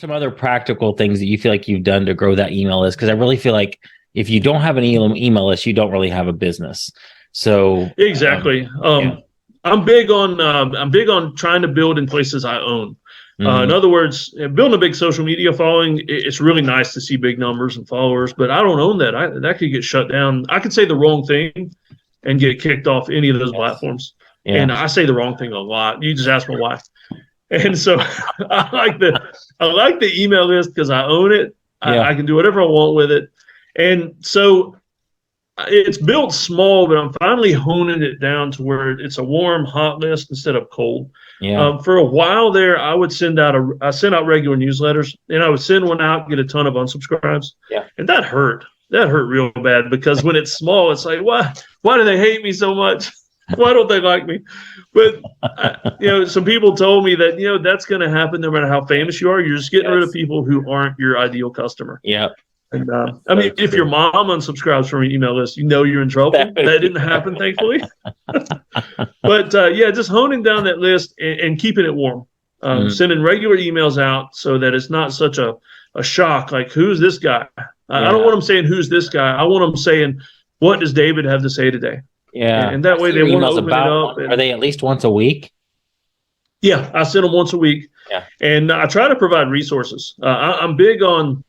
some other practical things that you feel like you've done to grow that email list? Because I really feel like if you don't have an email list, you don't really have a business. So exactly. Yeah. I'm big on trying to build in places I own. In Mhm. other words, building a big social media following, it's really nice to see big numbers and followers, but I don't own that. That could get shut down. I could say the wrong thing and get kicked off any of those Yes. platforms. Yeah. And I say the wrong thing a lot. You just ask my wife. And so I like the email list because I own it. Yeah. I can do whatever I want with it. And so it's built small, but I'm finally honing it down to where it's a warm, hot list instead of cold. Yeah. For a while there, I sent out regular newsletters, and I would send one out, get a ton of unsubscribes, Yeah. and that hurt. That hurt real bad because when it's small, it's like, why do they hate me so much? Why don't they like me? But some people told me that that's going to happen no matter how famous you are. You're just getting rid of people who aren't your ideal customer. Yeah. And I mean, if your mom unsubscribes from your email list, you're in trouble. That didn't happen, thankfully. But just honing down that list and keeping it warm. Sending regular emails out so that it's not such a shock. Like, who's this guy? I don't want them saying, who's this guy? I want them saying, what does David have to say today? Yeah. And that way they want to open it up. Are they at least once a week? Yeah, I send them once a week. Yeah. And I try to provide resources. I'm big on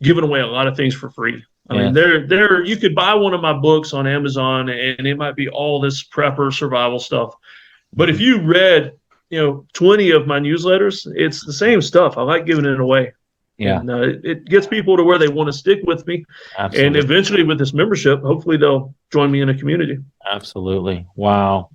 giving away a lot of things for free. I mean, you could buy one of my books on Amazon and it might be all this prepper survival stuff. But if you read, 20 of my newsletters, it's the same stuff. I like giving it away. Yeah. And it gets people to where they want to stick with me. Absolutely. And eventually with this membership, hopefully they'll join me in a community. Absolutely. Wow.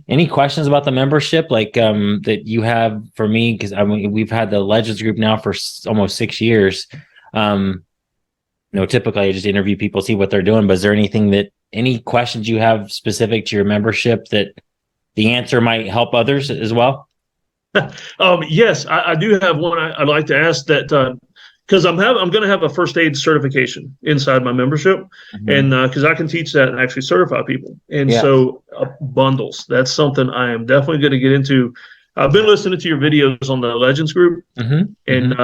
Any questions about the membership that you have for me? Because we've had the Legends group now for almost 6 years. Typically I just interview people, see what they're doing, but is there any questions you have specific to your membership that the answer might help others as well? Yes, I do have one I'd like to ask that, because I'm going to have a first aid certification inside my membership, and because I can teach that and actually certify people. And so bundles, that's something I am definitely going to get into. I've been listening to your videos on the Legends group, and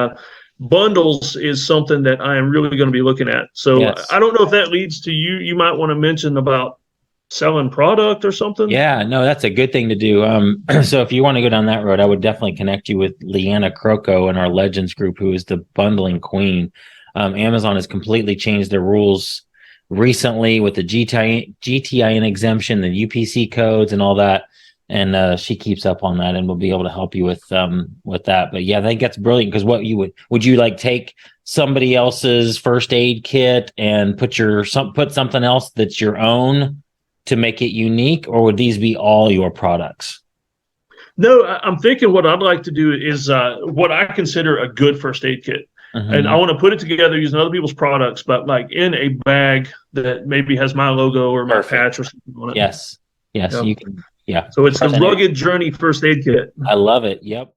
bundles is something that I am really going to be looking at. So I don't know if that leads to you might want to mention about selling product or something. Yeah, no, that's a good thing to do. So if you want to go down that road, I would definitely connect you with Leanna Croco in our Legends group, who is the bundling queen. Amazon has completely changed their rules recently with the GTIN exemption, the UPC codes and all that. And she keeps up on that and will be able to help you with that. But yeah, I think that's brilliant, because what would you like take somebody else's first aid kit and put something else that's your own to make it unique, or would these be all your products? No, I'm thinking what I'd like to do is what I consider a good first aid kit. And I want to put it together using other people's products, but like in a bag that maybe has my logo or my patch or something on it. Yes. You can. Yeah. So it's the Rugged Journey first aid kit. I love it. Yep.